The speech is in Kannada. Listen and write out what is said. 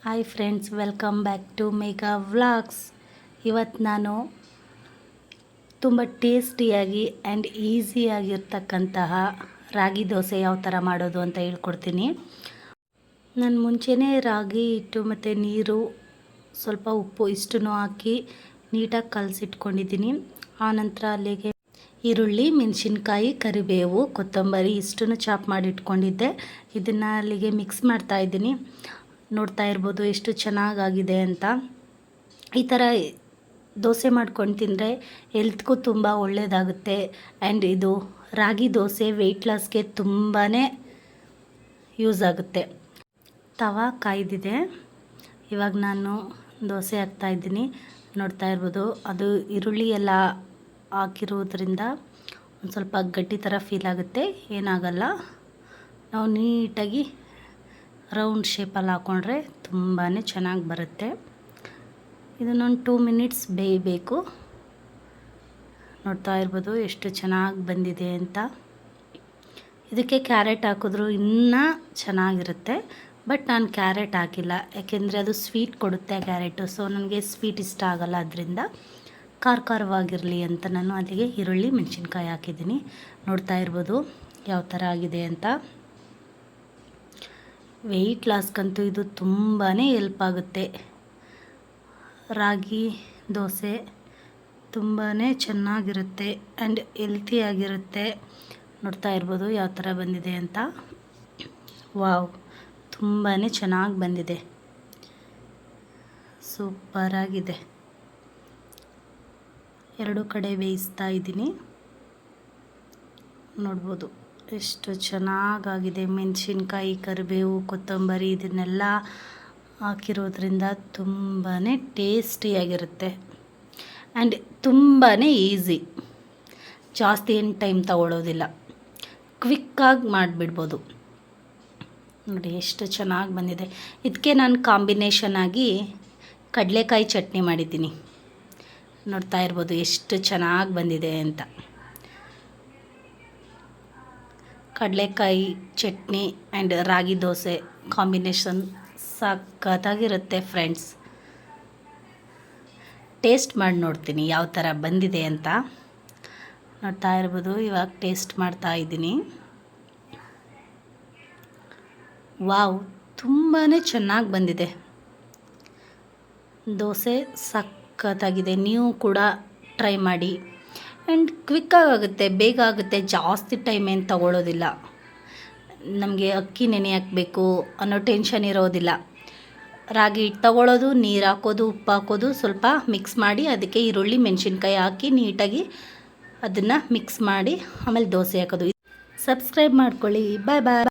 Hi friends, welcome back to Megha vlogs. ಇವತ್ತು ನಾನು ತುಂಬ ಟೇಸ್ಟಿಯಾಗಿ ಆ್ಯಂಡ್ ಈಸಿಯಾಗಿರ್ತಕ್ಕಂತಹ ರಾಗಿ ದೋಸೆ ಯಾವ ಥರ ಮಾಡೋದು ಅಂತ ಹೇಳ್ಕೊಡ್ತೀನಿ. ನಾನು ಮುಂಚೆನೇ ರಾಗಿ ಹಿಟ್ಟು ಮತ್ತು ನೀರು, ಸ್ವಲ್ಪ ಉಪ್ಪು ಇಷ್ಟನ್ನು ಹಾಕಿ ನೀಟಾಗಿ ಕಲಸಿಟ್ಕೊಂಡಿದ್ದೀನಿ. ಆನಂತರ ಅಲ್ಲಿಗೆ ಈರುಳ್ಳಿ, ಮೆಣಸಿನ್ಕಾಯಿ, ಕರಿಬೇವು, ಕೊತ್ತಂಬರಿ ಇಷ್ಟನ್ನು ಚಾಪ್ ಮಾಡಿ ಇಟ್ಕೊಂಡಿದ್ದೆ. ಇದನ್ನು ಅಲ್ಲಿಗೆ ಮಿಕ್ಸ್ ಮಾಡ್ತಾಯಿದ್ದೀನಿ. ನೋಡ್ತಾ ಇರ್ಬೋದು ಎಷ್ಟು ಚೆನ್ನಾಗಾಗಿದೆ ಅಂತ. ಈ ಥರ ದೋಸೆ ಮಾಡ್ಕೊಂಡು ತಿಂದರೆ ಹೆಲ್ತ್ಗೂ ತುಂಬ ಒಳ್ಳೆಯದಾಗುತ್ತೆ. ಆ್ಯಂಡ್ ಇದು ರಾಗಿ ದೋಸೆ ವೆಯ್ಟ್ ಲಾಸ್ಗೆ ತುಂಬಾ ಯೂಸ್ ಆಗುತ್ತೆ. ತವಾ ಕಾಯ್ದಿದೆ. ಇವಾಗ ನಾನು ದೋಸೆ ಹಾಕ್ತಾಯಿದ್ದೀನಿ. ನೋಡ್ತಾ ಇರ್ಬೋದು, ಅದು ಈರುಳ್ಳಿ ಎಲ್ಲ ಹಾಕಿರೋದ್ರಿಂದ ಒಂದು ಸ್ವಲ್ಪ ಗಟ್ಟಿ ಥರ ಫೀಲ್ ಆಗುತ್ತೆ. ಏನಾಗಲ್ಲ, ನಾವು ನೀಟಾಗಿ ರೌಂಡ್ ಶೇಪಲ್ಲಿ ಹಾಕ್ಕೊಂಡ್ರೆ ತುಂಬಾ ಚೆನ್ನಾಗಿ ಬರುತ್ತೆ. ಇದನ್ನೊಂದು 2 ಮಿನಿಟ್ಸ್ ಬೇಯಬೇಕು. ನೋಡ್ತಾ ಇರ್ಬೋದು ಎಷ್ಟು ಚೆನ್ನಾಗಿ ಬಂದಿದೆ ಅಂತ. ಇದಕ್ಕೆ ಕ್ಯಾರೆಟ್ ಹಾಕಿದ್ರೂ ಇನ್ನೂ ಚೆನ್ನಾಗಿರುತ್ತೆ. ಬಟ್ ನಾನು ಕ್ಯಾರೆಟ್ ಹಾಕಿಲ್ಲ, ಯಾಕೆಂದರೆ ಅದು ಸ್ವೀಟ್ ಕೊಡುತ್ತೆ ಕ್ಯಾರೆಟು. ಸೊ ನನಗೆ ಸ್ವೀಟ್ ಇಷ್ಟ ಆಗಲ್ಲ, ಅದರಿಂದ ಖಾರವಾಗಿರಲಿ ಅಂತ ನಾನು ಅಲ್ಲಿಗೆ ಈರುಳ್ಳಿ, ಮೆಣಸಿನ್ಕಾಯಿ ಹಾಕಿದ್ದೀನಿ. ನೋಡ್ತಾ ಇರ್ಬೋದು ಯಾವ ಥರ ಆಗಿದೆ ಅಂತ. ವೆಯ್ಟ್ ಲಾಸ್ಗಂತೂ ಇದು ತುಂಬಾ ಹೆಲ್ಪ್ ಆಗುತ್ತೆ. ರಾಗಿ ದೋಸೆ ತುಂಬಾ ಚೆನ್ನಾಗಿರುತ್ತೆ ಆ್ಯಂಡ್ ಹೆಲ್ತಿಯಾಗಿರುತ್ತೆ. ನೋಡ್ತಾ ಇರ್ಬೋದು ಯಾವ ಥರ ಬಂದಿದೆ ಅಂತ. ವಾವ್, ತುಂಬಾ ಚೆನ್ನಾಗಿ ಬಂದಿದೆ, ಸೂಪರಾಗಿದೆ. ಎರಡು ಕಡೆ ಬೇಯಿಸ್ತಾ ಇದ್ದೀನಿ. ನೋಡ್ಬೋದು ಎಷ್ಟು ಚೆನ್ನಾಗಾಗಿದೆ. ಮೆಣಸಿನ್ಕಾಯಿ, ಕರಿಬೇವು, ಕೊತ್ತಂಬರಿ ಇದನ್ನೆಲ್ಲ ಹಾಕಿರೋದ್ರಿಂದ ತುಂಬಾ ಟೇಸ್ಟಿಯಾಗಿರುತ್ತೆ ಆ್ಯಂಡ್ ತುಂಬಾ ಈಸಿ. ಜಾಸ್ತಿ ಏನು ಟೈಮ್ ತಗೊಳ್ಳೋದಿಲ್ಲ, ಕ್ವಿಕ್ಕಾಗಿ ಮಾಡಿಬಿಡ್ಬೋದು. ನೋಡಿ ಎಷ್ಟು ಚೆನ್ನಾಗಿ ಬಂದಿದೆ. ಇದಕ್ಕೆ ನಾನು ಕಾಂಬಿನೇಷನ್ ಆಗಿ ಕಡಲೆಕಾಯಿ ಚಟ್ನಿ ಮಾಡಿದ್ದೀನಿ. ನೋಡ್ತಾ ಇರ್ಬೋದು ಎಷ್ಟು ಚೆನ್ನಾಗಿ ಬಂದಿದೆ ಅಂತ. ಕಡಲೆಕಾಯಿ ಚಟ್ನಿ ಆ್ಯಂಡ್ ರಾಗಿ ದೋಸೆ ಕಾಂಬಿನೇಷನ್ ಸಖತ್ತಾಗಿರುತ್ತೆ ಫ್ರೆಂಡ್ಸ್. ಟೇಸ್ಟ್ ಮಾಡಿ ನೋಡ್ತೀನಿ ಯಾವ ಥರ ಬಂದಿದೆ ಅಂತ. ನೋಡ್ತಾ ಇರ್ಬೋದು, ಇವಾಗ ಟೇಸ್ಟ್ ಮಾಡ್ತಾ ಇದ್ದೀನಿ. ವಾವ್, ತುಂಬಾ ಚೆನ್ನಾಗಿ ಬಂದಿದೆ. ದೋಸೆ ಸಖತ್ತಾಗಿದೆ. ನೀವು ಕೂಡ ಟ್ರೈ ಮಾಡಿ. ಆ್ಯಂಡ್ ಕ್ವಿಕ್ಕಾಗುತ್ತೆ, ಬೇಗ ಆಗುತ್ತೆ, ಜಾಸ್ತಿ ಟೈಮ್ ಏನು ತಗೊಳ್ಳೋದಿಲ್ಲ. ನಮಗೆ ಅಕ್ಕಿ ನೆನೆ ಹಾಕಬೇಕು ಅನ್ನೋ ಟೆನ್ಷನ್ ಇರೋದಿಲ್ಲ. ರಾಗಿ ಹಿಟ್ಟು ತಗೊಳ್ಳೋದು, ನೀರು ಹಾಕೋದು, ಉಪ್ಪು ಹಾಕೋದು, ಸ್ವಲ್ಪ ಮಿಕ್ಸ್ ಮಾಡಿ ಅದಕ್ಕೆ ಈರುಳ್ಳಿ, ಮೆಣಸಿನ್ಕಾಯಿ ಹಾಕಿ ನೀಟಾಗಿ ಅದನ್ನು ಮಿಕ್ಸ್ ಮಾಡಿ ಆಮೇಲೆ ದೋಸೆ ಹಾಕೋದು. ಸಬ್ಸ್ಕ್ರೈಬ್ ಮಾಡ್ಕೊಳ್ಳಿ. ಬಾಯ್ ಬಾಯ್.